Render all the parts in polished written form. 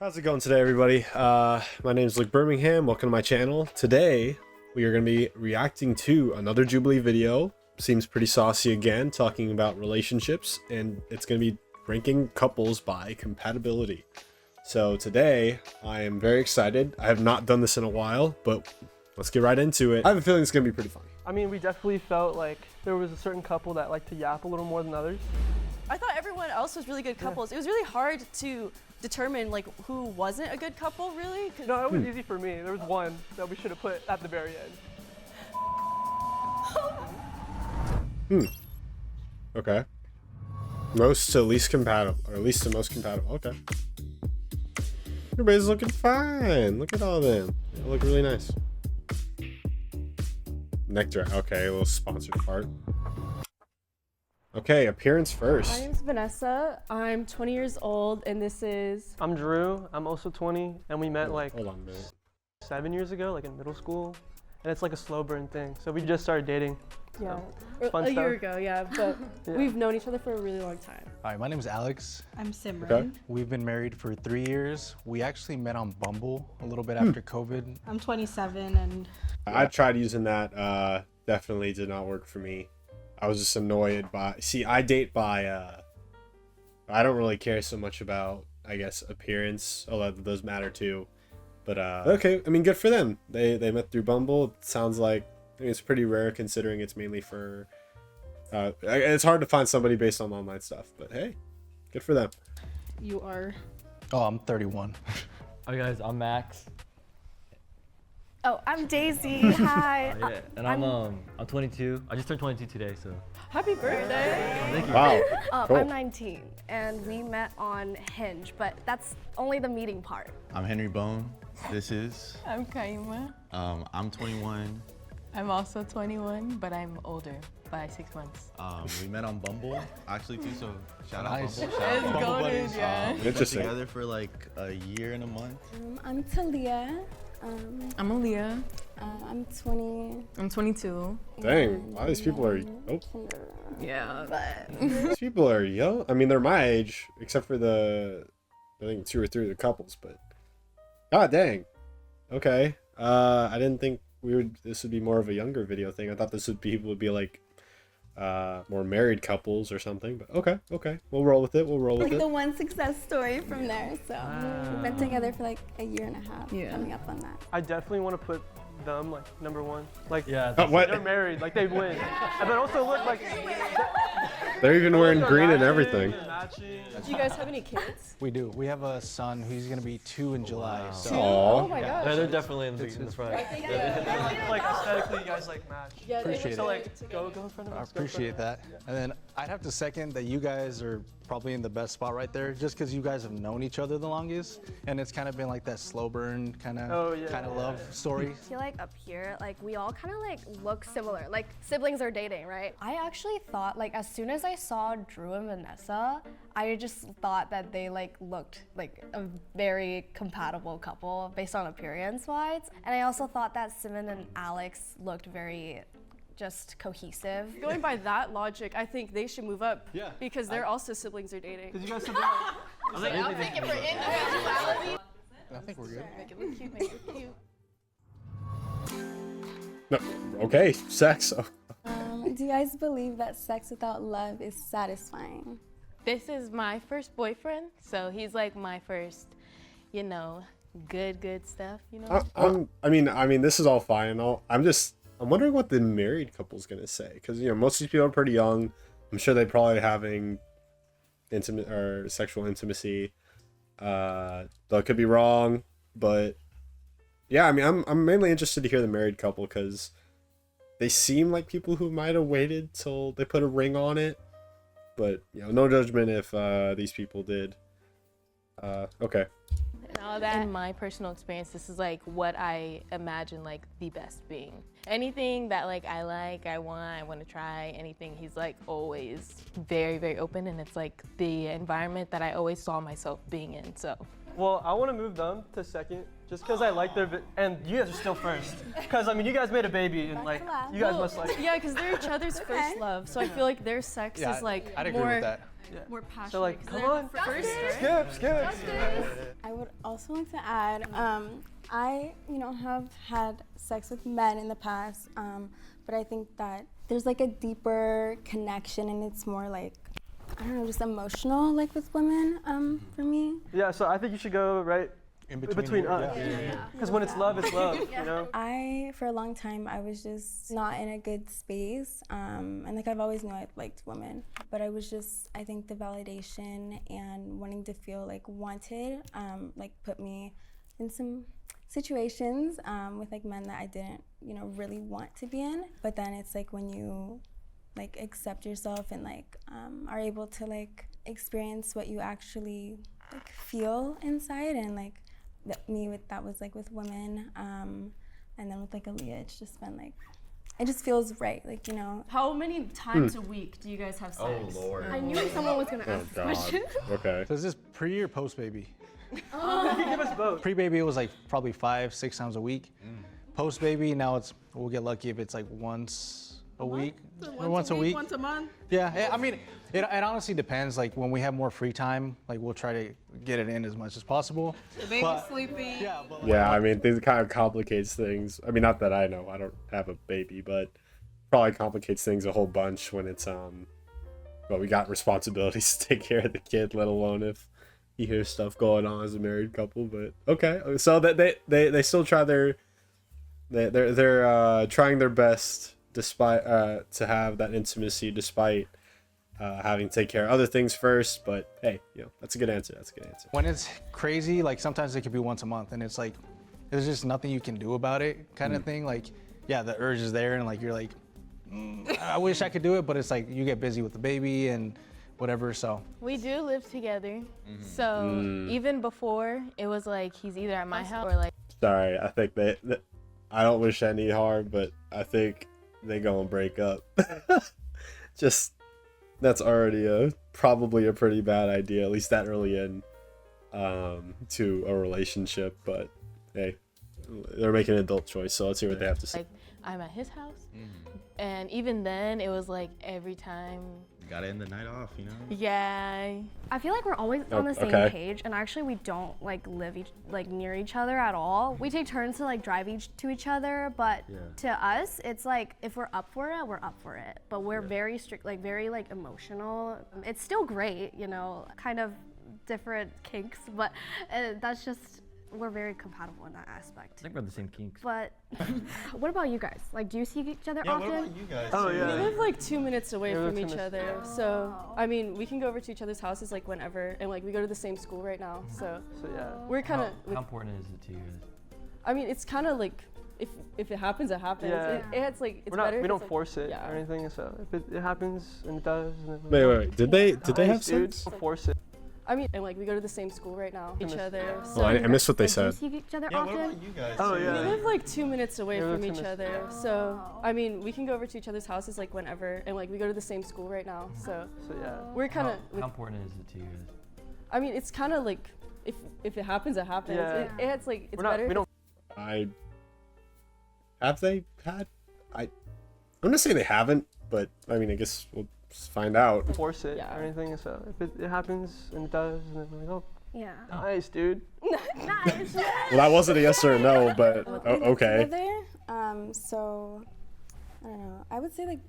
How's it going today, everybody? My name is Luke Birmingham. Welcome to my channel. Today, we are going to be reacting to another Jubilee video. Seems pretty saucy again, talking about relationships, and it's going to be ranking couples by compatibility. So today, I am very excited. I have not done this in a while, but let's get right into it. I have a feeling it's going to be pretty funny. I mean, we definitely felt like there was a certain couple that liked to yap a little more than others. I thought everyone else was really good couples. Yeah. It was really hard to determine like who wasn't a good couple, really. No, it was easy for me. There was one that we should have put at the very end. Okay. Most to least compatible, or least to most compatible. Okay. Everybody's looking fine. Look at all of them. They look really nice. Nectar. Okay, a little sponsored part. Okay, appearance first. My name's Vanessa. I'm 20 years old, and this is... I'm Drew. I'm also 20, and we met like Hold on a minute. 7 years ago, like in middle school. And it's like a slow burn thing. So we just started dating. Yeah, Fun a stuff. year ago, yeah, but Yeah. we've known each other for a really long time. Hi, my name is Alex. I'm Simran. Okay. We've been married for 3 years. We actually met on Bumble a little bit after COVID. I'm 27 and I tried using that. Definitely did not work for me. I was just annoyed by... See, I date by... I don't really care so much about, I guess, appearance, although those matter too. But, okay, I mean, good for them. They met through Bumble. It sounds like... I mean, it's pretty rare considering it's mainly for... it's hard to find somebody based on online stuff, but hey, good for them. you are. Oh, I'm 31. Hi guys, I'm Max. Oh, I'm Daisy. Hi. Yeah, and I'm 22. I just turned 22 today, so. Happy birthday! Thank you. Wow. Cool. I'm 19, and we met on Hinge, but that's only the meeting part. I'm Henry Bone. This is. I'm Kaima. I'm 21. I'm also 21, but I'm older by 6 months. We met on Bumble actually too. So shout out Nice. Bumble. Shout out Let's Bumble go, buddies. dude, yeah. We've been Interesting. together for like a year and a month. I'm Talia. I'm Aaliyah. I'm 20. I'm 22. Dang, a lot of these people are... Oh, Yeah. these people are young. I mean, they're my age, except for the... I think 2 or 3 of the couples, but... God dang. Okay. I didn't think this would be more of a younger video thing. I thought this would be like more married couples or something, but okay. We'll roll with it. Like the one success story from there. So we've been together for like a year and a half. Yeah. Coming up on that. I definitely want to put them like number one. Like Yeah. What? they're married, like they win. And then also look like They're even wearing green and matching, everything. matching. Do you guys have any kids? We do. We have a son who's going to be 2 in July. So Aw. Oh my gosh. Yeah, they're definitely in the front. Like aesthetically, you guys like match. Yeah, they Appreciate So it. like go in front of I us. go in front appreciate of that. And then I'd have to second that you guys are probably in the best spot right there, just because you guys have known each other the longest, and it's kind of been like that slow burn kind of Oh, yeah. love story. I feel like up here, like we all kind of like look similar, like siblings are dating, right? I actually thought like as soon as I saw Drew and Vanessa, I just thought that they like looked like a very compatible couple based on appearance wise. And I also thought that Simon and Alex looked very just cohesive. Going by that logic, I think they should move up. Yeah. Because they're also siblings are dating. Because you guys have been like, I'm thinking for individuality. I think we're good. Make it look cute, make it look cute. No, okay, sex. Oh, Do you guys believe that sex without love is satisfying? This is my first boyfriend, so he's like my first, you know, good stuff, you know? I mean, this is all fine and all. I'm wondering what the married couple's gonna say, because most of these people are pretty young. I'm sure they're probably having intimate or sexual intimacy. Though it could be wrong, but yeah, I mean, I'm mainly interested to hear the married couple because they seem like people who might have waited till they put a ring on it. But no judgment if these people did. Okay. And all that. In my personal experience, this is like what I imagine like the best being. Anything that like I want to try, anything, he's like always very open, and it's like the environment that I always saw myself being in, so. well, I want to move them to second, just because I like their, and you guys are still first. Because I mean, you guys made a baby, and like, you guys must like. Yeah, because they're each other's first love, so I feel like their sex Yeah, is like I'd agree more with that. more passionate. So like, 'cause come they're on, first, skip. I would also like to add, I, have had sex with men in the past, but I think that there's like a deeper connection and it's more like, I don't know, just emotional, like with women, for me. Yeah, so I think you should go right In between us. Because when it's love, it's love, you know? For a long time, I was just not in a good space. And like I've always known I liked women, but I think the validation and wanting to feel like wanted, like put me in some situations with like men that I didn't, really want to be in. But then it's like when you like accept yourself and like are able to like experience what you actually like feel inside, and like that was like with women, and then with like Aaliyah, it's just been like, it just feels right, like, How many times a week do you guys have sex? Oh Lord. I knew someone was gonna Oh ask this God. question. Okay. So is this pre or post baby? You can give us both. Pre baby, it was like probably 5-6 times a week. Post baby, now we'll get lucky if it's like once a week. Or once a week. Once a month? Yeah, I mean, it honestly depends. Like when we have more free time, like we'll try to get it in as much as possible. The baby's sleeping. Yeah, but Yeah, I mean, this kind of complicates things. I mean, not that I know, I don't have a baby, but probably complicates things a whole bunch when it's well, we got responsibilities to take care of the kid, let alone if you hear stuff going on as a married couple. But okay, so that they still try they're trying their best despite to have that intimacy despite having to take care of other things first. But hey, that's a good answer. when it's crazy, like sometimes it could be once a month, and it's like there's just nothing you can do about it, kind of thing. Like, yeah, the urge is there, and like you're like, I wish I could do it, but it's like you get busy with the baby and whatever. So We do live together. So even before, it was like he's either at my house or like. Sorry, I think that I don't wish any harm, but I think they gonna break up. Just that's already probably a pretty bad idea, at least that early in to a relationship. But hey, they're making an adult choice, so let's hear what they have to say. Like, I'm at his house. And even then, it was like every time. Gotta end the night off, Yeah. I feel like we're always on the same okay. page, and actually we don't like live near each other at all. We take turns to like drive to each other, but to us, it's like if we're up for it, we're up for it. But we're very strict, like very like emotional. It's still great, kind of different kinks, but that's just. We're very compatible in that aspect. I think we're the same kinks. But what about you guys? Like, do you see each other Yeah, often? what about you guys? Oh, We yeah. live like 2 minutes away Yeah, from we're each 2 minutes. other. So, I mean, we can go over to each other's houses like whenever. And like we go to the same school right now. So, So yeah. we're kind of. How important is it to you guys? I mean, it's kind of like if it happens, it happens. Yeah. It's like it's We're not, better. we if don't it's, like, force it yeah. or anything, so if it happens and it does, and then Wait. Did they have Nice, dude. sex? Don't force it. I mean, and like we go to the same school right now. Each other. Oh, I missed what they Like, do you said. see each other Yeah, what often? about you guys? Oh, We yeah. live like 2 minutes away Yeah, we're from 2 each minutes. other. So, I mean, we can go over to each other's houses like whenever. And like we go to the same school right now. So, So yeah. we're kind How of. important is it to you guys? I mean, it's kind of like if it happens, it happens. Yeah. It's like it's We're not, better. we if don't Have they had? I'm gonna say they haven't, but I mean, I guess we'll just find out. force it Yeah. or anything, so if it happens and it does, and then we're like, oh, Yeah. nice, dude. Nice. Well, that wasn't a yes or a no, but okay. Together, so I don't know. I would say like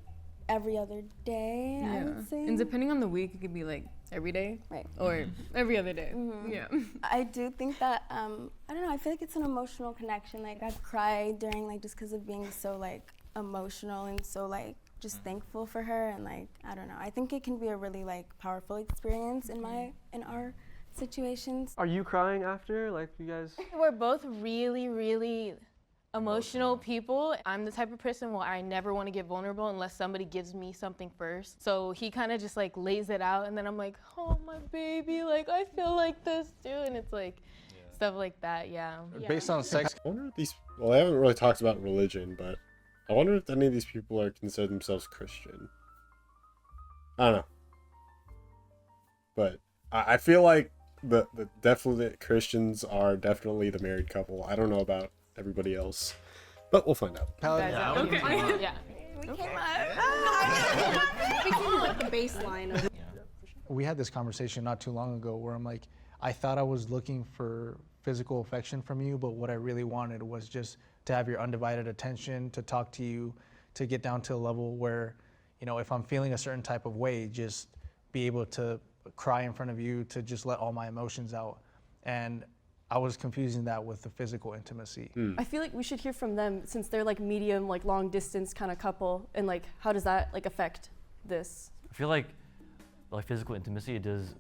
every other day. I would say. And depending on the week, it could be like every day, Right. or every other day. Yeah. I do think that I don't know. I feel like it's an emotional connection. Like I've cried during like just because of being so like emotional and so like just thankful for her, and like I don't know. I think it can be a really like powerful experience in our situations. Are you crying after? Like, you guys. We're both really, really emotional people. I'm the type of person where I never want to get vulnerable unless somebody gives me something first. So he kind of just like lays it out, and then I'm like, oh my baby, like I feel like this too, and it's like stuff like that. Yeah. based on sex, I wonder if these. Well, I haven't really talked about religion, but I wonder if any of these people are consider themselves Christian. I don't know, but I feel like the definite Christians are definitely the married couple. I don't know about everybody else, but we'll find out. Paladin, Yeah. we came like the baseline of we had this conversation not too long ago where I'm like, I thought I was looking for physical affection from you, but what I really wanted was just to have your undivided attention, to talk to you, to get down to a level where, you know, if I'm feeling a certain type of way, just be able to cry in front of you, to just let all my emotions out. And I was confusing that with the physical intimacy. I feel like we should hear from them, since they're like medium, like long distance kind of couple, and like how does that like affect this? I feel like physical intimacy, it does,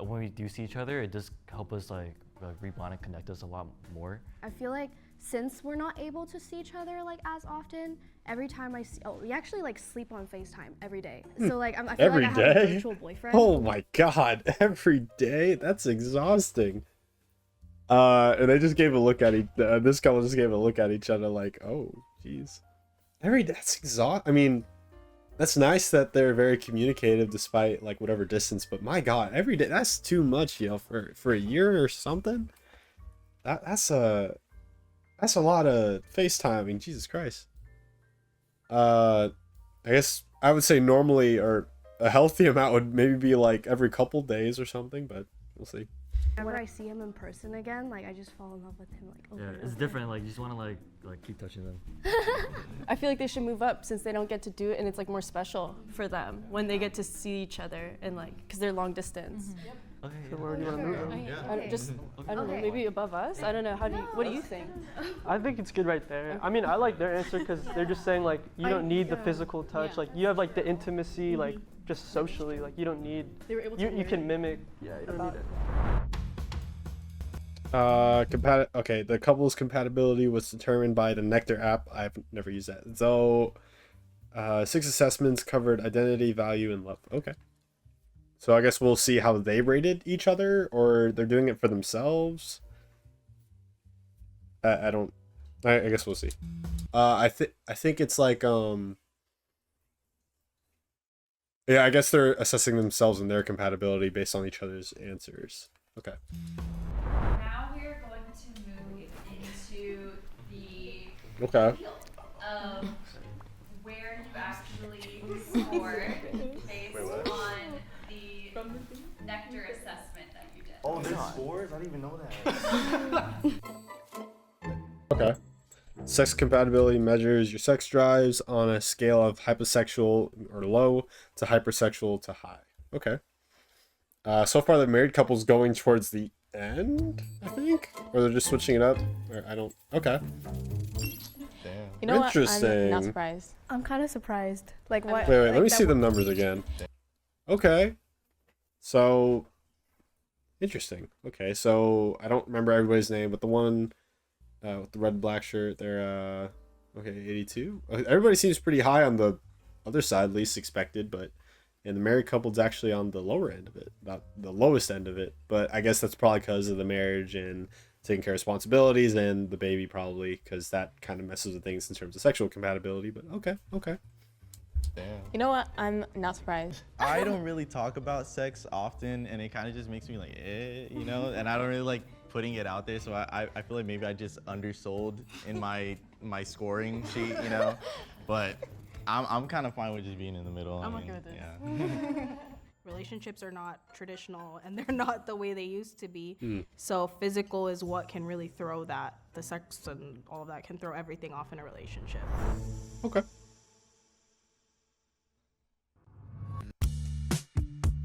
when we do see each other, it does help us like rebond and connect us a lot more. I feel like since we're not able to see each other like as often, every time I see, we actually like sleep on FaceTime every day. So like I feel Every like I have a day? virtual boyfriend. Oh my god, every day? That's exhausting. And they just gave a look at this couple just gave a look at each other like, oh, jeez. That's exhausting. I mean, that's nice that they're very communicative despite like whatever distance, but my god, every day, that's too much, you know, for a year or something. That's a lot of FaceTiming, Jesus Christ. I guess I would say normally, or a healthy amount would maybe be like every couple days or something, but we'll see. Whenever I see him in person again, like I just fall in love with him like over Yeah, and it's over. different. Like you just want to like keep touching them. I feel like they should move up, since they don't get to do it, and it's like more special for them when they get to see each other, and like because they're long distance. Okay. So where do you want to move them? I don't know, maybe above us. I don't know. What do you think? I think it's good right there. I mean, I like their answer because they're just saying like you don't need the physical touch. Like you have like the intimacy, like just socially. Like you don't need. They were able to You can mimic. Yeah, you don't need it. Okay, the couple's compatibility was determined by the Nectar app. I've never used that. So, 6 assessments covered identity, value, and love. Okay. So I guess we'll see how they rated each other, or they're doing it for themselves. I guess we'll see. I think it's like yeah, I guess they're assessing themselves and their compatibility based on each other's answers. Okay. Now we're going to move into the Okay. field of where you actually score based on the Nectar assessment that you did. Oh, there's scores? I didn't even know that. Okay. Sex compatibility measures your sex drives on a scale of hyposexual or low to hypersexual to high. Okay. So far the married couple's going towards the end, I think? Or they're just switching it up? Or I don't... Okay. Damn. You know Interesting. what? I'm not surprised. I'm kind of surprised. Like what? Wait, like let me that see the numbers again. Okay. So... Interesting. Okay, so I don't remember everybody's name, but the one with the red and black shirt, they're... Okay, 82? Everybody seems pretty high on the other side, least expected, but... And the married couple's actually on the lower end of it, not the lowest end of it. But I guess that's probably because of the marriage and taking care of responsibilities and the baby, probably, because that kind of messes with things in terms of sexual compatibility. But okay. Damn. You know what? I'm not surprised. I don't really talk about sex often, and it kind of just makes me like, you know, and I don't really like putting it out there. So I feel like maybe I just undersold in my scoring sheet, you know, but I'm kind of fine with just being in the middle. I'm okay with this. Relationships are not traditional and they're not the way they used to be. So physical is what can really throw that. The sex and all of that can throw everything off in a relationship. Okay.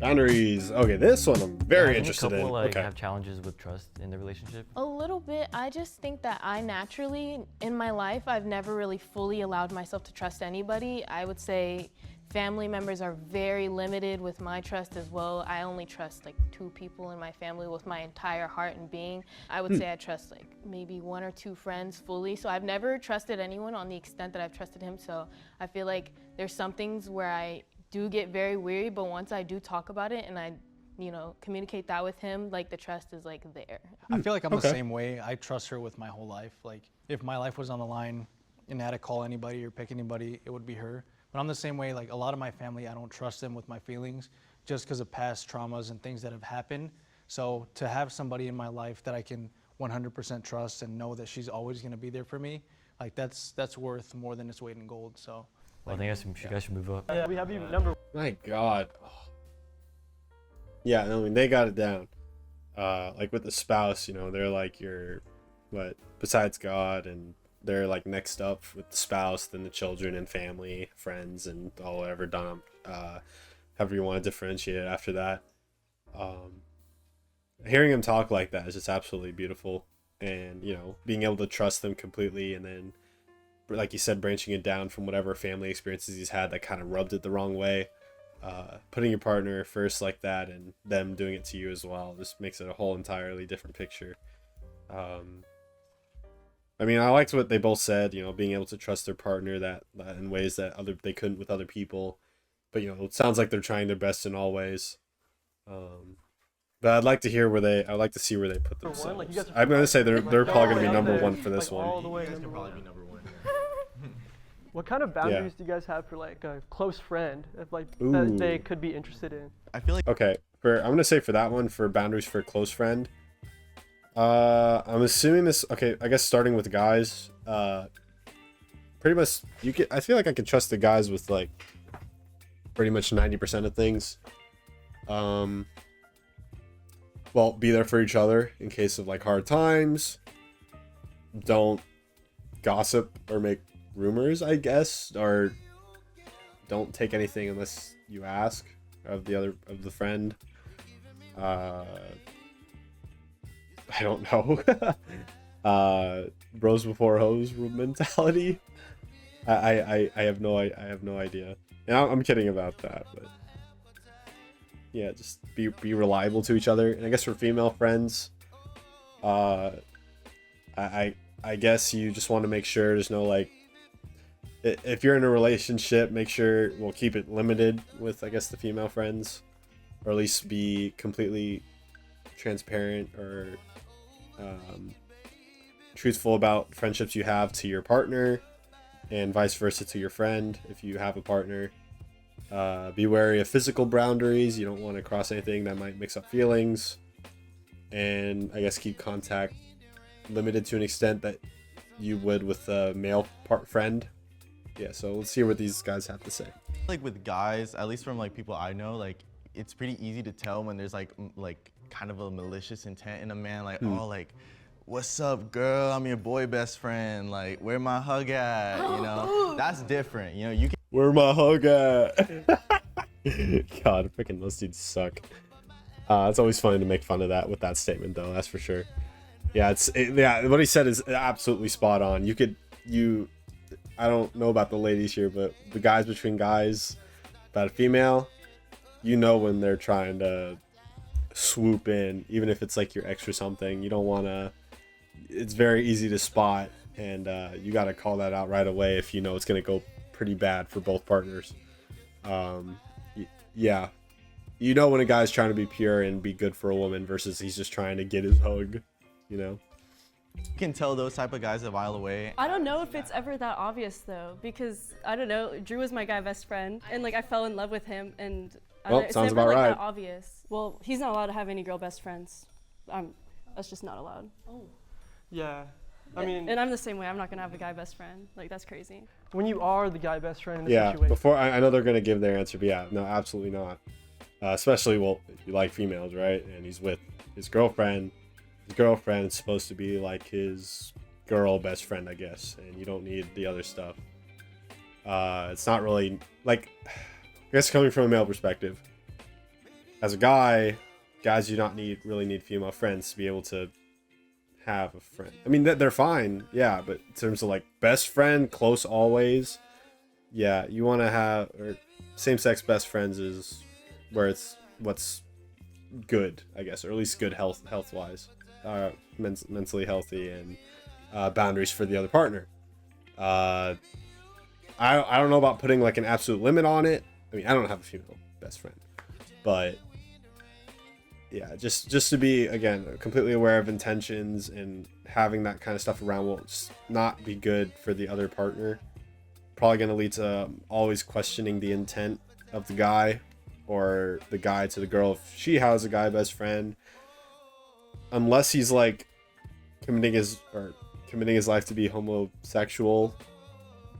Boundaries. Okay, this one I'm very interested in. Like Okay. have challenges with trust in the relationship. A little bit. I just think that I naturally, in my life, I've never really fully allowed myself to trust anybody. I would say family members are very limited with my trust as well. I only trust like 2 people in my family with my entire heart and being. I would say I trust like maybe 1 or 2 friends fully. So I've never trusted anyone on the extent that I've trusted him. So I feel like there's some things where I do get very weary, but once I do talk about it and I, you know, communicate that with him, like the trust is like there. I feel like I'm the same way. I trust her with my whole life. Like if my life was on the line and I had to call anybody or pick anybody, it would be her. But I'm the same way. Like a lot of my family, I don't trust them with my feelings just because of past traumas and things that have happened. So to have somebody in my life that I can 100% trust and know that she's always going to be there for me, like that's worth more than its weight in gold. So. Well, I think you guys should move up. Yeah, we have you number. My God. Yeah, I mean, they got it down. Like with the spouse, you know, they're like your, what, besides God, and they're like next up with the spouse, then the children and family, friends, and all whatever done, however you want to differentiate it after that. Hearing him talk like that is just absolutely beautiful. And, you know, being able to trust them completely, and then, like you said, branching it down from whatever family experiences he's had that kind of rubbed it the wrong way. Putting your partner first like that, and them doing it to you as well, just makes it a whole entirely different picture. I mean, I liked what they both said, you know, being able to trust their partner that in ways that they couldn't with other people. But, you know, it sounds like they're trying their best in all ways. But I'd like to hear I'd like to see where they put themselves. Like, I'm going to say they're probably going to be number one for this like, all the one. way You guys can number probably one. be number one. What kind of boundaries do you guys have for like a close friend, if like Ooh. that they could be interested in? I feel like Okay, I'm going to say for that one, for boundaries for a close friend, I'm assuming this, okay, I guess starting with guys, pretty much, I feel like I can trust the guys with like pretty much 90% of things. Well, be there for each other in case of like hard times. Don't gossip or make rumors, I guess, or don't take anything unless you ask of the friend. I don't know. Bros before hoes mentality. I have no idea. And I'm kidding about that, but yeah, just be reliable to each other. And I guess for female friends, I guess you just want to make sure there's no like, if you're in a relationship, make sure we'll keep it limited with, I guess, the female friends, or at least be completely transparent or truthful about friendships you have to your partner, and vice versa to your friend if you have a partner. Be wary of physical boundaries. You don't want to cross anything that might mix up feelings. And I guess keep contact limited to an extent that you would with a male friend. Yeah, so let's hear what these guys have to say. like with guys, at least from like people I know, like it's pretty easy to tell when there's like kind of a malicious intent in a man, like, oh, like, what's up, girl? I'm your boy best friend. Like, where my hug at? You know, that's different. You know, you can. Where my hug at? God, freaking those dudes suck. It's always funny to make fun of that with that statement, though. That's for sure. Yeah, yeah. What he said is absolutely spot on. I don't know about the ladies here, but the guys between guys, about a female, you know when they're trying to swoop in, even if it's like your ex or something. You don't want to. It's very easy to spot, and you got to call that out right away if you know it's gonna go pretty bad for both partners. Yeah, you know when a guy's trying to be pure and be good for a woman versus he's just trying to get his hug, you know. You can tell those type of guys a mile away. I don't know if it's ever that obvious though, because I don't know. Drew was my guy best friend, and like I fell in love with him, and it's sounds never about like right. that obvious. Well, he's not allowed to have any girl best friends. That's just not allowed. Yeah. I mean, and I'm the same way. I'm not gonna have a guy best friend. Like that's crazy. when you are the guy best friend in a Yeah, situation. before I know they're gonna give their answer, but yeah, no, absolutely not. Especially, well, if you like females, right? And he's with his girlfriend. His girlfriend is supposed to be like his girl best friend, I guess, and you don't need the other stuff. It's not really like, I guess coming from a male perspective, as a guy, guys do not really need female friends to be able to have a friend. I mean, they're fine, yeah, but in terms of like best friend, close always, yeah, you want to have, or same-sex best friends is where it's what's good, I guess, or at least good health-wise, mentally healthy, and boundaries for the other partner. I don't know about putting like an absolute limit on it. I mean, I don't have a female best friend, but yeah, just to be, again, completely aware of intentions, and having that kind of stuff around will just not be good for the other partner. Probably going to lead to always questioning the intent of the guy, or the guy to the girl if she has a guy best friend, unless he's like committing his life to be homosexual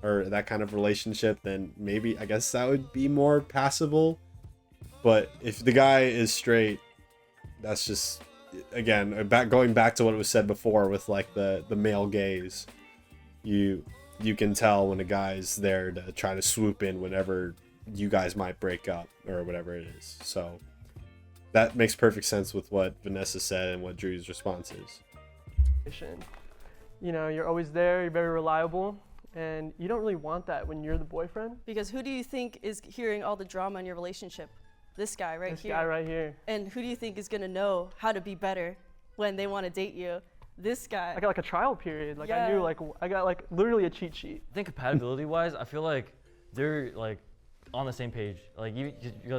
or that kind of relationship. Then maybe, I guess that would be more passable. But if the guy is straight that's just, again, going back to what was said before with like the male gaze. You can tell when a guy's there to try to swoop in whenever you guys might break up or whatever it is. So that makes perfect sense with what Vanessa said and what Drew's response is. You know, you're always there, you're very reliable, and you don't really want that when you're the boyfriend. Because who do you think is hearing all the drama in your relationship? This guy right here. This guy right here. And who do you think is gonna know how to be better when they want to date you? This guy. I got like a trial period. Like Yeah. I knew, like I got like literally a cheat sheet. I think compatibility-wise, I feel like they're like on the same page. Like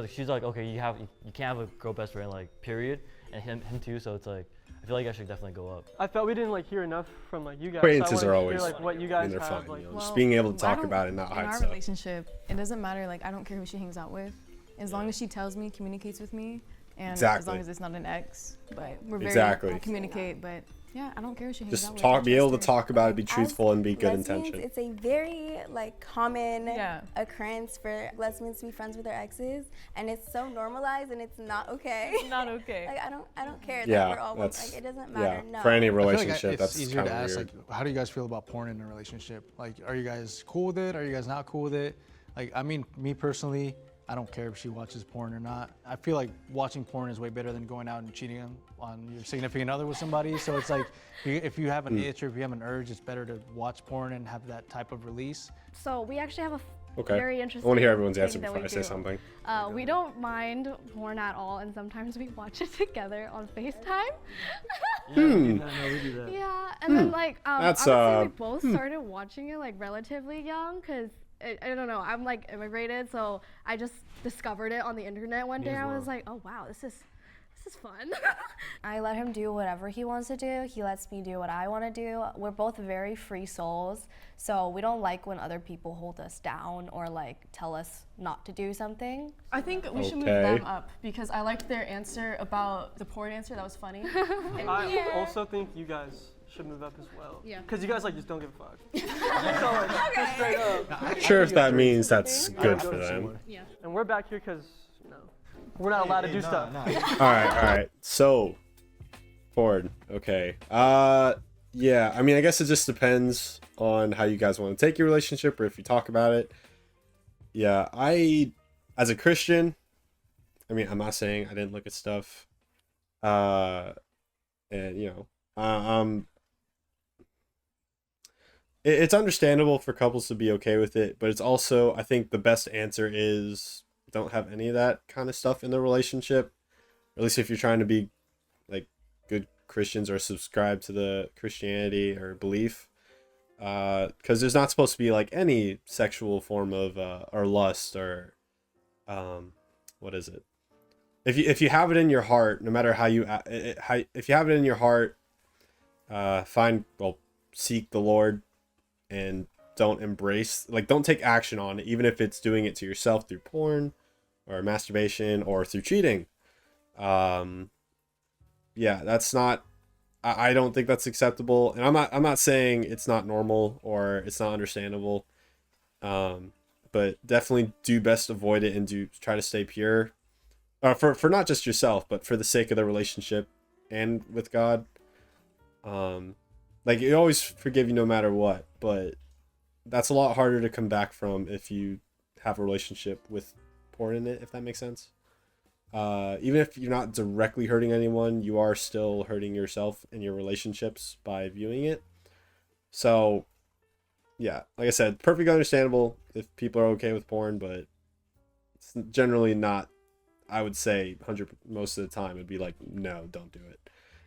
she's like, okay, you can't have a girl best friend, like period, and him too. So it's like, I feel like I should definitely go up. I felt we didn't like hear enough from like you guys. Acquaintances so are I always, hear, like, what you guys they're have. fine. Like, You know, just being able to talk I about it and not in hide our stuff. relationship, it doesn't matter. Like, I don't care who she hangs out with, as long as she tells me, communicates with me, and as Exactly. long as it's not an ex. But we're very Exactly. communicate. But yeah, I don't care who she hangs Just out with. talk, I be able to trust her. talk about it, be truthful, and be good lesbians, intention. It's a very like common Yeah. occurrence for lesbians to be friends with their exes, and it's so normalized, and it's not okay. It's not okay. Like I don't care Yeah, that we're all that's- like it doesn't yeah, matter. No. for any I feel like relationship, it's that's easier kind to of ask. weird. Like, how do you guys feel about porn in a relationship? Like, are you guys cool with it? Are you guys not cool with it? Like, I mean, me personally, I don't care if she watches porn or not. I feel like watching porn is way better than going out and cheating on your significant other with somebody. So it's like, if you have an itch or if you have an urge, it's better to watch porn and have that type of release. So we actually have a Okay. very I interesting want to hear everyone's thing answer that before we I say do. something. We don't mind porn at all, and sometimes we watch it together on FaceTime. No, we do that. Yeah, and then like That's, honestly, we both started watching it like relatively young, cause I don't know, I'm like immigrated, so I just discovered it on the internet one day. as I was well. like, oh wow, this is fun. I let him do whatever he wants to do. He lets me do what I want to do. We're both very free souls, so we don't like when other people hold us down or like tell us not to do something. I think we should move Okay. them up because I liked their answer about the porn answer. That was funny. I also think you guys should move up as well. Yeah. Because you guys like just don't give a fuck. So, like, just straight up. Not sure if that means that's good would for go to them. Yeah. And we're back here because you know we're not allowed to do stuff. All right. So, Ford. Okay. Yeah. I mean, I guess it just depends on how you guys want to take your relationship or if you talk about it. Yeah. As a Christian, I mean, I'm not saying I didn't look at stuff. And you know, it's understandable for couples to be okay with it, but it's also, I think the best answer is don't have any of that kind of stuff in the relationship. At least if you're trying to be like good Christians or subscribe to the Christianity or belief, because there's not supposed to be like any sexual form of or lust or what is it? If you have it in your heart, no matter how you if you have it in your heart, seek the Lord and don't take action on it, even if it's doing it to yourself through porn or masturbation or through cheating. Yeah, that's not, I don't think that's acceptable. And I'm not saying it's not normal or it's not understandable. But definitely do best avoid it and do try to stay pure. For not just yourself, but for the sake of the relationship and with God. Like, you always forgive you no matter what, but that's a lot harder to come back from if you have a relationship with porn in it, if that makes sense. Even if you're not directly hurting anyone, you are still hurting yourself and your relationships by viewing it. So, yeah, like I said, perfectly understandable if people are okay with porn, but it's generally not, I would say, most of the time, it'd be like, no, don't do it.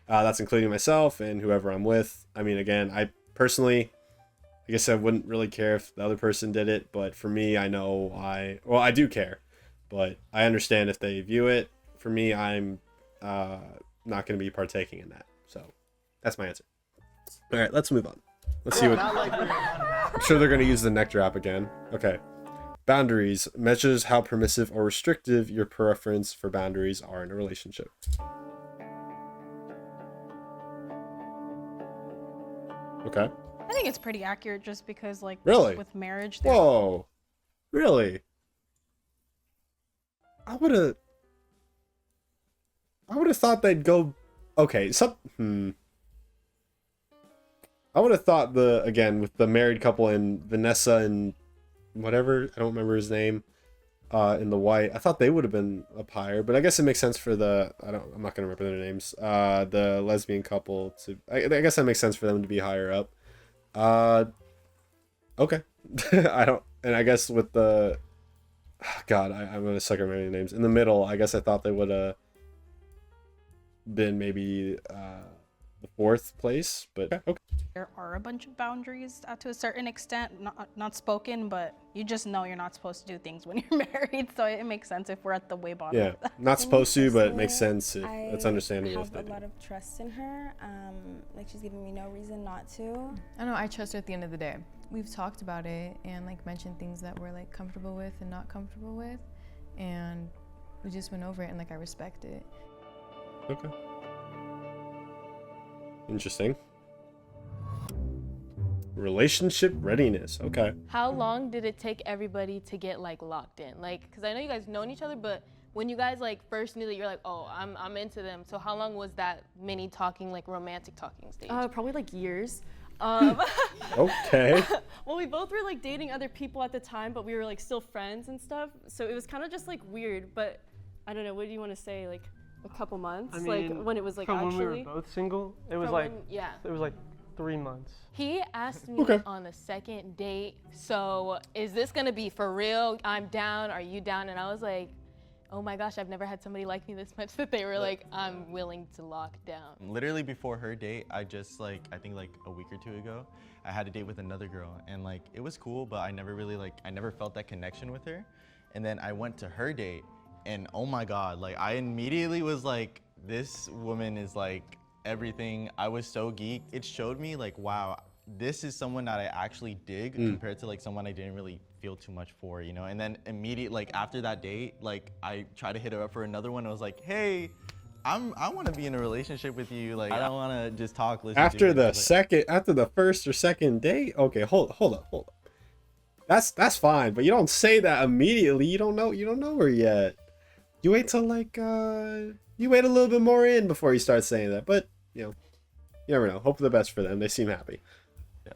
That's including myself and whoever I'm with. I mean, again, I personally, I guess I wouldn't really care if the other person did it, but for me, I know I do care, but I understand if they view it. For me, I'm not going to be partaking in that. So that's my answer. All right, let's move on. Let's see what. I'm sure they're going to use the Nectar app again. Okay. Boundaries measures how permissive or restrictive your preference for boundaries are in a relationship. Okay. I think it's pretty accurate just because, like, Really? with marriage, Whoa. Really? I would have. I would have thought they'd go. Okay, I would have thought with the married couple and Vanessa and whatever, I don't remember his name, in the white. I thought they would have been up higher, but I guess it makes sense for I'm not gonna remember their names. The lesbian couple to. I guess that makes sense for them to be higher up. Okay. And I guess with the. God, I'm gonna suck at remembering the names. In the middle, I guess I thought they would have been maybe the fourth place, but okay. There are a bunch of boundaries to a certain extent, not spoken, but you just know you're not supposed to do things when you're married, so it makes sense if we're at the way bottom. Yeah, not supposed to, but it makes sense. It's understandable if I they have do. a lot of trust in her. Like she's giving me no reason not to. I know, I trust her at the end of the day. We've talked about it and like mentioned things that we're like comfortable with and not comfortable with, and we just went over it and like I respect it. Okay. Interesting. Relationship readiness. Okay. How long did it take everybody to get like locked in? Like, because I know you guys known each other, but when you guys like first knew that you're like, oh, I'm into them. So how long was that mini talking, like romantic talking stage? Probably like years. Okay. Well, we both were like dating other people at the time, but we were like still friends and stuff. So it was kind of just like weird, but I don't know. What do you want to say? Like a couple months? I mean, like when it was like from actually. when we were both single, it was From like when- yeah. It was like 3 months. He asked me on the second date, so is this gonna be for real? I'm down, are you down? And I was like, oh my gosh, I've never had somebody like me this much that they were like, I'm willing to lock down. Literally before her date, I just I think like a week or two ago, I had a date with another girl and like it was cool, but I never really I never felt that connection with her. And then I went to her date and oh my God, like I immediately was like, this woman is like everything. I was so geeked. It showed me like, wow, this is someone that I actually dig compared to like someone I didn't really feel too much for, you know? And then immediately, like after that date, like I tried to hit her up for another one. I was like, hey, I want to be in a relationship with you. Like I don't want to just talk. Listen After to you. after the first or second date, okay, hold up. That's fine, but you don't say that immediately. You don't know her yet. You wait till you wait a little bit more in before you start saying that. But you never know. Hope for the best for them. They seem happy.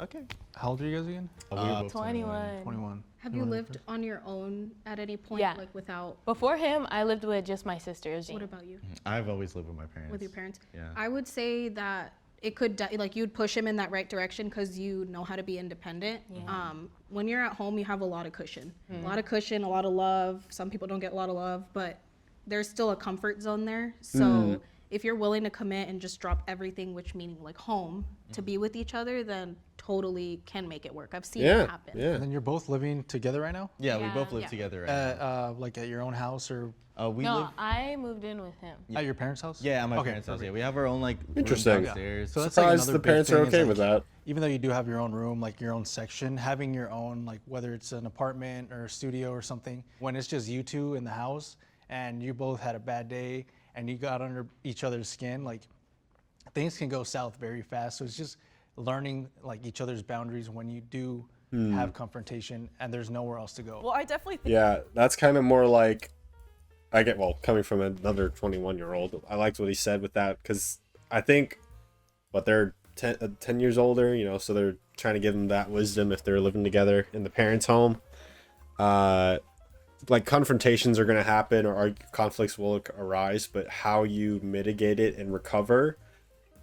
Okay. How old are you guys again? 21. 21. Have you lived on your own at any point? Yeah. Like without. Before him, I lived with just my sisters. What about you? I've always lived with my parents. With your parents? Yeah. I would say that it could like you'd push him in that right direction because you know how to be independent. Yeah. When you're at home, you have a lot of cushion. A lot of cushion, a lot of love. Some people don't get a lot of love, but there's still a comfort zone there. So if you're willing to commit and just drop everything, which meaning like home, to be with each other, then totally can make it work. I've seen it happen. Yeah. And then you're both living together right now? Yeah, we both live together right now. Like at your own house or? We No, live I moved in with him. At your parents' house? Yeah, at my Okay, parents' house. perfect. Yeah, we have our own like room Interesting. downstairs. So that's Surprised another the big parents are thing is, okay like, with that. Even though you do have your own room, like your own section, having your own, like whether it's an apartment or a studio or something, when it's just you two in the house and you both had a bad day and you got under each other's skin, like things can go south very fast. So it's just learning like each other's boundaries when you do have confrontation and there's nowhere else to go. Well, I definitely think. Yeah, that's kind of more like coming from another 21-year-old, I liked what he said with that because I think they're 10 years older, so they're trying to give them that wisdom if they're living together in the parents' home. Like confrontations are going to happen or conflicts will arise, but how you mitigate it and recover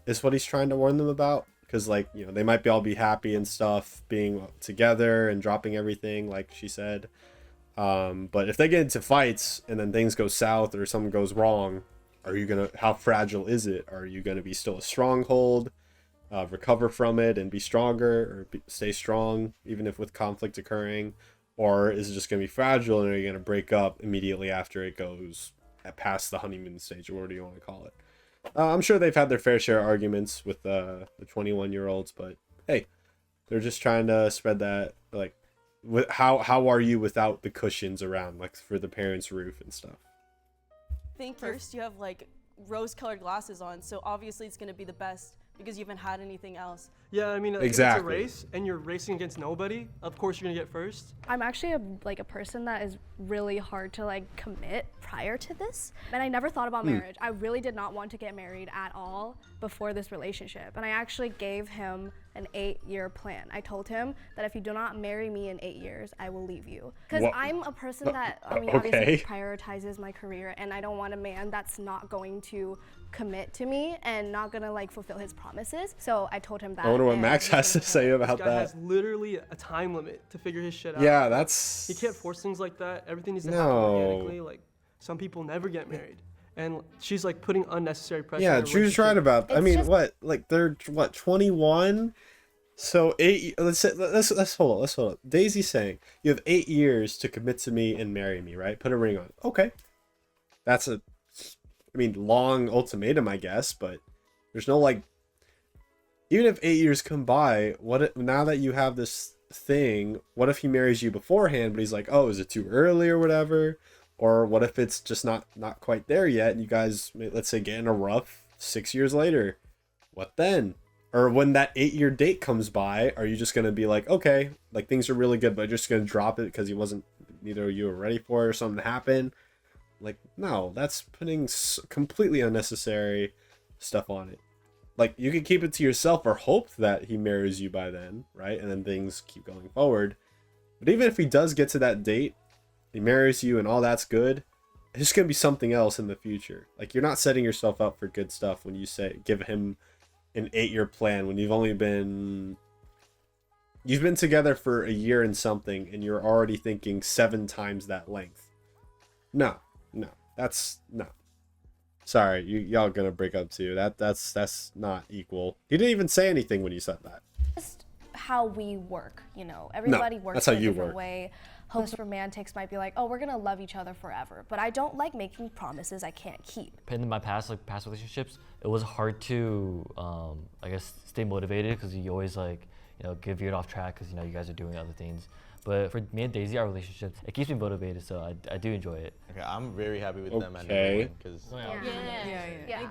is what he's trying to warn them about. Because they might all be happy and stuff being together and dropping everything like she said. But if they get into fights and then things go south or something goes wrong, how fragile is it? Are you going to be still a stronghold, recover from it and be stronger or stay strong even if with conflict occurring? Or is it just going to be fragile and are you going to break up immediately after it goes past the honeymoon stage or whatever you want to call it? I'm sure they've had their fair share of arguments with the 21-year-olds, but hey, they're just trying to spread that, how are you without the cushions around, like for the parents' roof and stuff? Think first you have like rose-colored glasses on, so obviously it's going to be the best because you haven't had anything else. Yeah, I mean, Exactly. if it's a race and you're racing against nobody, of course you're gonna get first. I'm actually a person that is really hard to like commit prior to this, and I never thought about marriage. I really did not want to get married at all before this relationship, and I actually gave him an 8-year plan. I told him that if you do not marry me in 8 years, I will leave you. Because Wha- I'm a person that, I mean, Okay. obviously prioritizes my career, and I don't want a man that's not going to commit to me and not gonna like fulfill his promises. So I told him that. I wonder what and Max he has to didn't say This about guy that. has literally a time limit to figure his shit out. Yeah, that's. You can't force things like that. Everything needs to No. happen organically. Like, some people never get married. And she's like putting unnecessary pressure Yeah, on a Drew's right relationship. about. I It's mean, just- what? Like they're what 21. So let's hold on. Daisy's saying you have 8 years to commit to me and marry me, right? Put a ring on. Okay, that's a, I mean, long ultimatum, I guess, but there's no like. Even if 8 years come by, now that you have this thing, what if he marries you beforehand? But he's like, oh, is it too early or whatever? Or what if it's just not quite there yet, and you guys, let's say, get in a rough 6 years later? What then? Or when that 8-year date comes by, are you just gonna be like, okay, like things are really good, but just gonna drop it because neither of you were ready for it or something happened? Like, no, that's putting completely unnecessary stuff on it. Like, you could keep it to yourself or hope that he marries you by then, right? And then things keep going forward. But even if he does get to that date, he marries you and all that's good, it's just gonna be something else in the future. Like, you're not setting yourself up for good stuff when you say give him an 8-year plan when you've been together for a year and something and you're already thinking 7 times that length. No, that's no. Sorry, y'all gonna break up too. That's not equal. He didn't even say anything when you said that. Just how we work, you know. Everybody works that's how in a you different work. way. Most romantics might be like, oh, we're gonna love each other forever. But I don't like making promises I can't keep. In my past relationships, it was hard to I guess stay motivated because you always like get veered off track because you guys are doing other things. But for me and Daisy, our relationship, it keeps me motivated, so I do enjoy it. Okay, I'm very happy with them and Okay. because Yeah.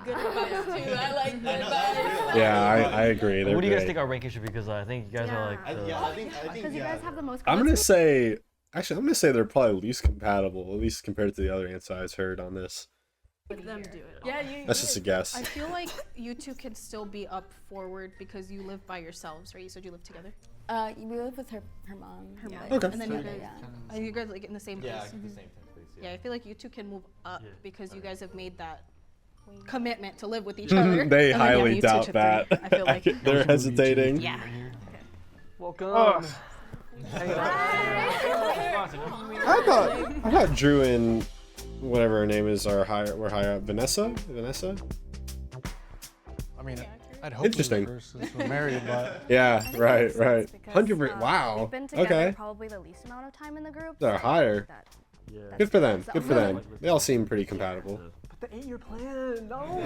Good advice too. I like the advice. Yeah, I agree. They're What do you guys great. think our ranking should be? Because I think you guys are like. I think Because you guys have the most. I'm gonna comments. say, actually, I'm gonna say they're probably least compatible, at least compared to the other answers I heard on this. Make them do it. Yeah, you. That's just a guess. I feel like you two can still be up forward because you live by yourselves, right? You said you live together. We live with her mom. Her mom. Okay. And then you guys, Yeah. are you guys like in the same place? at the same place. Yeah, I feel like you two can move up Yeah. because you guys have made that commitment to live with each other. They And then you have highly you two doubt to that. three. I feel like They're hesitating. yeah. Welcome. I thought Drew and whatever her name is were higher up. Vanessa? I mean, I'd hope Interesting. we were first since we're married, but Yeah, I think it right. makes sense because, 100%. Wow. We've been together Okay. probably the least amount of time in the group. They're so higher. that- Yeah. Good for them. So- Good for them. They all seem pretty compatible. But the 8-year plan, no.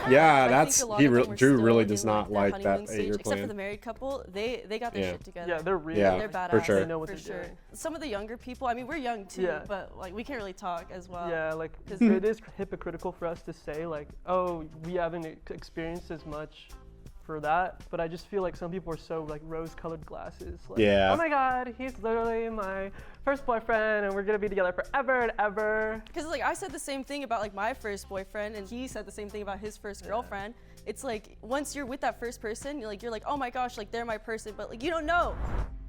Yeah, I that's think a lot of them were Drew still really in, does not their like honeymoon that stage, 8-year Except for the plan. married couple, they got their Yeah. shit together. Yeah, they're real. Yeah, They're badass. for sure. They know what For they're sure. doing. Some of the younger people, I mean, we're young too, Yeah. but like we can't really talk as well. Yeah, like 'Cause- it is hypocritical for us to say like, oh, we haven't experienced as much for that, but I just feel like some people are so like rose-colored glasses. Like, Yeah. oh my God, he's literally my first boyfriend, and we're gonna be together forever and ever. Because like I said the same thing about like my first boyfriend, and he said the same thing about his first girlfriend. It's like once you're with that first person, you're like, oh my gosh, like they're my person, but like you don't know.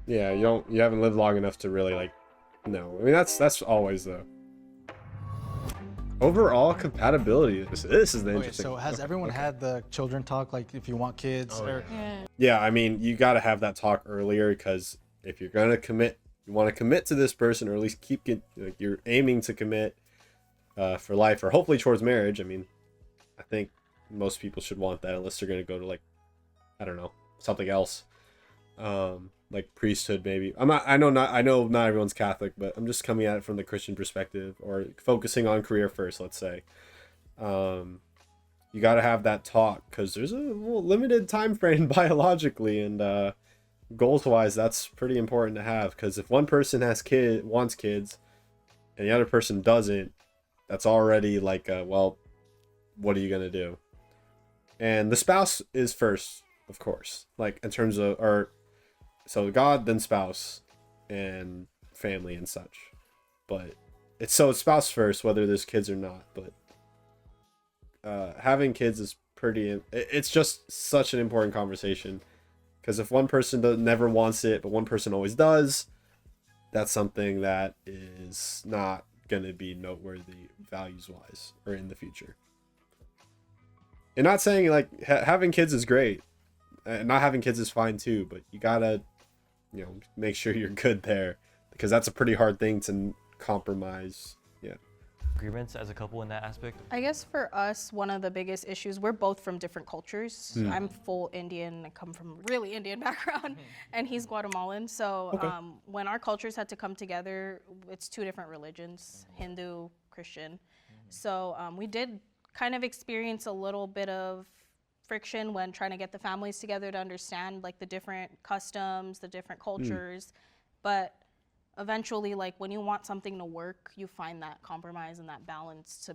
Yeah, you haven't lived long enough to really like know. I mean, that's always though. Overall compatibility. This is the okay, interesting. so has everyone had the children talk, like if you want kids? Or, Yeah, I mean, you got to have that talk earlier because if you're gonna commit, you want to commit to this person, or at least like you're aiming to commit for life, or hopefully towards marriage. I mean, I think most people should want that unless they're gonna go to like, I don't know, something else, like priesthood maybe. I know not everyone's Catholic, but I'm just coming at it from the Christian perspective, or focusing on career first. Let's say. You got to have that talk because there's a limited time frame biologically, and goals wise that's pretty important to have, because if one person wants kids and the other person doesn't, that's already like well, what are you gonna do? And the spouse is first, of course, like in terms of, or so God, then spouse, and family and such. But it's spouse first, whether there's kids or not. But having kids is it's just such an important conversation, because if one person never wants it, but one person always does, that's something that is not going to be noteworthy values wise or in the future. And not saying like having kids is great, and not having kids is fine too, but you gotta, make sure you're good there, because that's a pretty hard thing to compromise. Yeah. Agreements as a couple in that aspect? I guess for us, one of the biggest issues, we're both from different cultures. I'm full Indian. I come from a really Indian background, and he's Guatemalan. So Okay. When our cultures had to come together, it's two different religions, Hindu, Christian. So we did kind of experience a little bit of friction when trying to get the families together to understand like the different customs, the different cultures. But eventually, like when you want something to work, you find that compromise and that balance to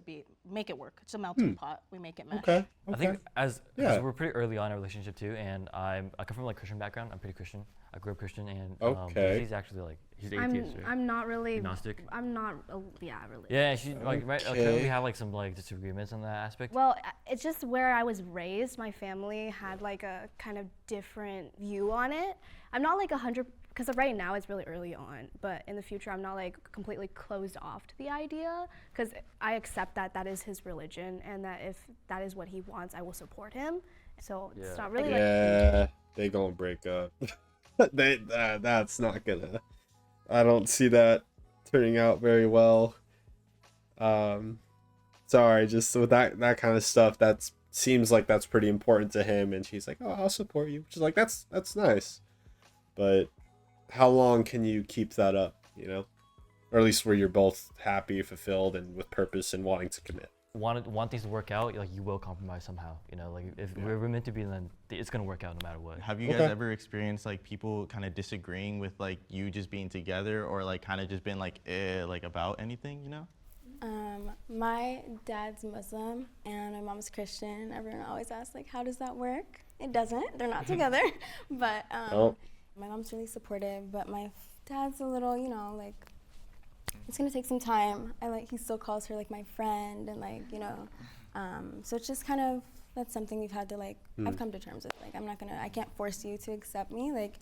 make it work. It's a melting pot. We make it mesh. Okay. I think as we're pretty early on in a relationship too, and I come from like Christian background. I'm pretty Christian. I grew up Christian, and he's actually like he's atheist. Right? I'm not really agnostic. I'm not religious. Yeah, she's like right. Okay. We have like some like disagreements on that aspect. Well, it's just where I was raised. My family had like a kind of different view on it. I'm not like 100. Because right now it's really early on, but in the future I'm not like completely closed off to the idea, because I accept that that is his religion, and that if that is what he wants, I will support him. So it's not really like they gonna break up. That's not gonna. I don't see that turning out very well. Sorry, just with that kind of stuff, that seems like that's pretty important to him, and she's like, "Oh, I'll support you," which is like that's nice, but how long can you keep that up, or at least where you're both happy, fulfilled, and with purpose and wanting to commit? Want things to work out, like you will compromise somehow, like if we're meant to be, then it's gonna work out no matter what. Have you guys ever experienced like people kind of disagreeing with like you just being together, or like kind of just been like like about anything, My dad's Muslim and my mom's Christian. Everyone always asks like, how does that work? It doesn't. They're not together, but my mom's really supportive, but my dad's a little, like, it's gonna take some time. He still calls her like my friend, and like, so it's just kind of, that's something we've had to like, I've come to terms with. Like, I can't force you to accept me. Like,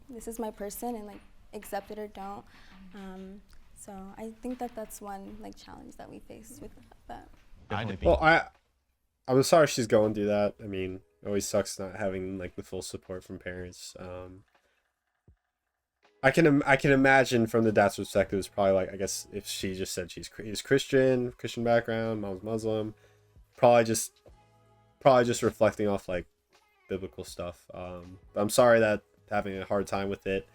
this is my person, and like, accept it or don't. So I think that's one like challenge that we face with that. Well, I'm sorry she's going through that. I mean, it always sucks not having like the full support from parents. I can imagine from the dad's perspective, it's probably like, I guess if she just said he's Christian background, mom's Muslim, probably just reflecting off like biblical stuff. I'm sorry that having a hard time with it.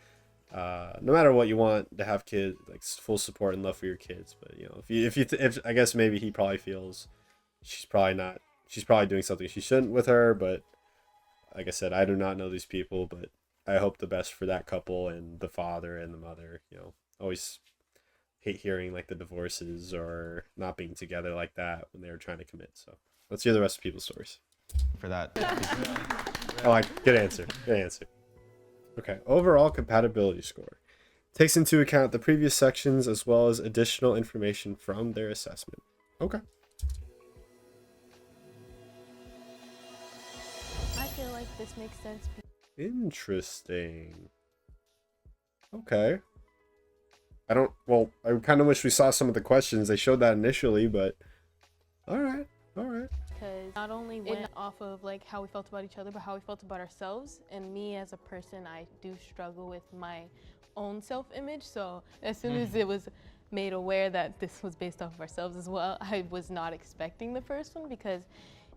No matter what, you want to have kids, like full support and love for your kids. But if I guess maybe he probably feels she's probably doing something she shouldn't with her. But like I said, I do not know these people, but I hope the best for that couple and the father and the mother. Always hate hearing like the divorces or not being together like that when they were trying to commit. So let's hear the rest of people's stories. For that. Good answer. Okay, overall compatibility score. Takes into account the previous sections as well as additional information from their assessment. Okay. I feel like this makes sense. Interesting. Okay. I kind of wish we saw some of the questions. They showed that initially, but all right. Because not only went off of like how we felt about each other, but how we felt about ourselves. And me as a person, I do struggle with my own self-image. So as soon as it was made aware that this was based off of ourselves as well, I was not expecting the first one, because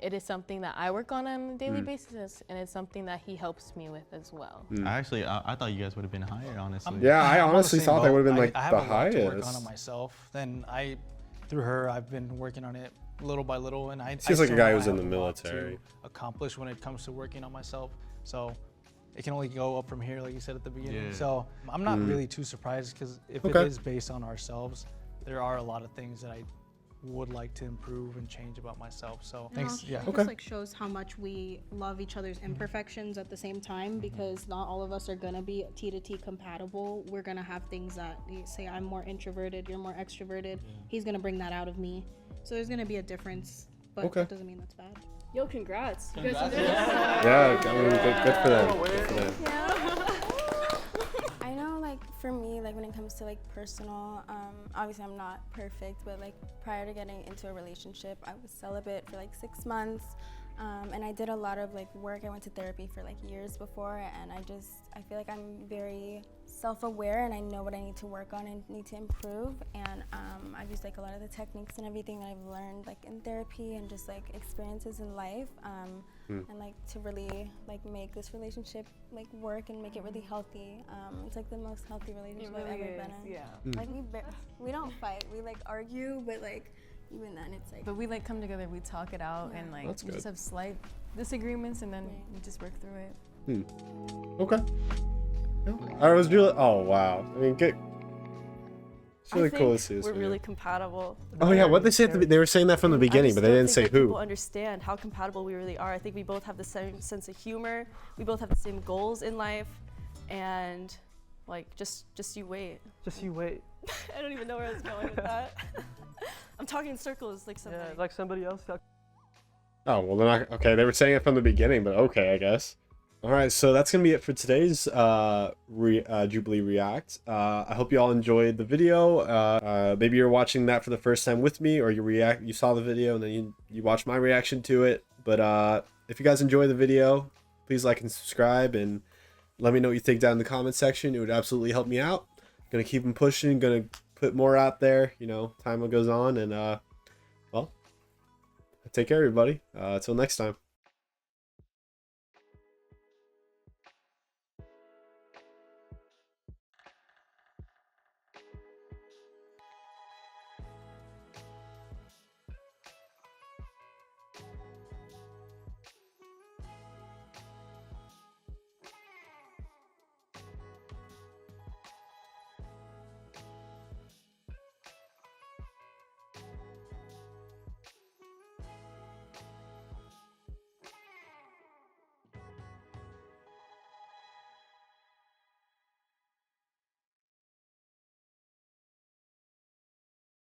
it is something that I work on a daily basis, and it's something that he helps me with as well. I thought you guys would have been higher, honestly. Yeah, I honestly thought they would have been like I have the a lot to work on highest. myself. Then through her, I've been working on it little by little, and I Seems like a still guy know who's I in the have a lot military. to accomplish when it comes to working on myself. So it can only go up from here, like you said at the beginning. Yeah. So I'm not really too surprised, because if it is based on ourselves, there are a lot of things that I would like to improve and change about myself. So And thanks. also, Yeah. it just like shows how much we love each other's imperfections at the same time, because not all of us are gonna be T to T compatible. We're gonna have things that you say I'm more introverted, you're more extroverted. He's gonna bring that out of me. So there's gonna be a difference, but Okay. that doesn't mean that's bad. Yo, congrats. You Yeah, I mean, good for them. Good for them. I know, like, for me, like, when it comes to, like, personal, obviously I'm not perfect, but, like, prior to getting into a relationship, I was celibate for, like, 6 months, and I did a lot of, like, work. I went to therapy for, like, years before, and I feel like I'm very self-aware, and I know what I need to work on and need to improve, and I've used, like, a lot of the techniques and everything that I've learned, like, in therapy and just, like, experiences in life, and, like, to really, like, make this relationship, like, work and make it really healthy. It's, like, the most healthy relationship I've ever been in. Yeah. Like, we don't fight. We, like, argue, but, like, even then it's, like... But we, like, come together, we talk it out, Yeah. and, like, That's we just good. have slight disagreements, and then we just work through it. Okay. I was really. Oh wow. I mean, get. It's really cool to see this we're video. really compatible. Oh yeah, what they say at the, they were saying that from the I beginning, just but they don't didn't think say that who. People understand how compatible we really are. I think we both have the same sense of humor. We both have the same goals in life, and like just you wait. Just you wait. I don't even know where I was going with that. I'm talking in circles like somebody. Yeah, like somebody else. Oh well, they're not okay. They were saying it from the beginning, but okay, I guess. All right, so that's gonna be it for today's Jubilee React. I hope you all enjoyed the video. Maybe you're watching that for the first time with me, or you saw the video and then you watched my reaction to it. But if you guys enjoy the video, please like and subscribe, and let me know what you think down in the comment section. It would absolutely help me out. Gonna keep them pushing. Gonna put more out there. You know, time goes on, and well, take care, everybody. Until next time.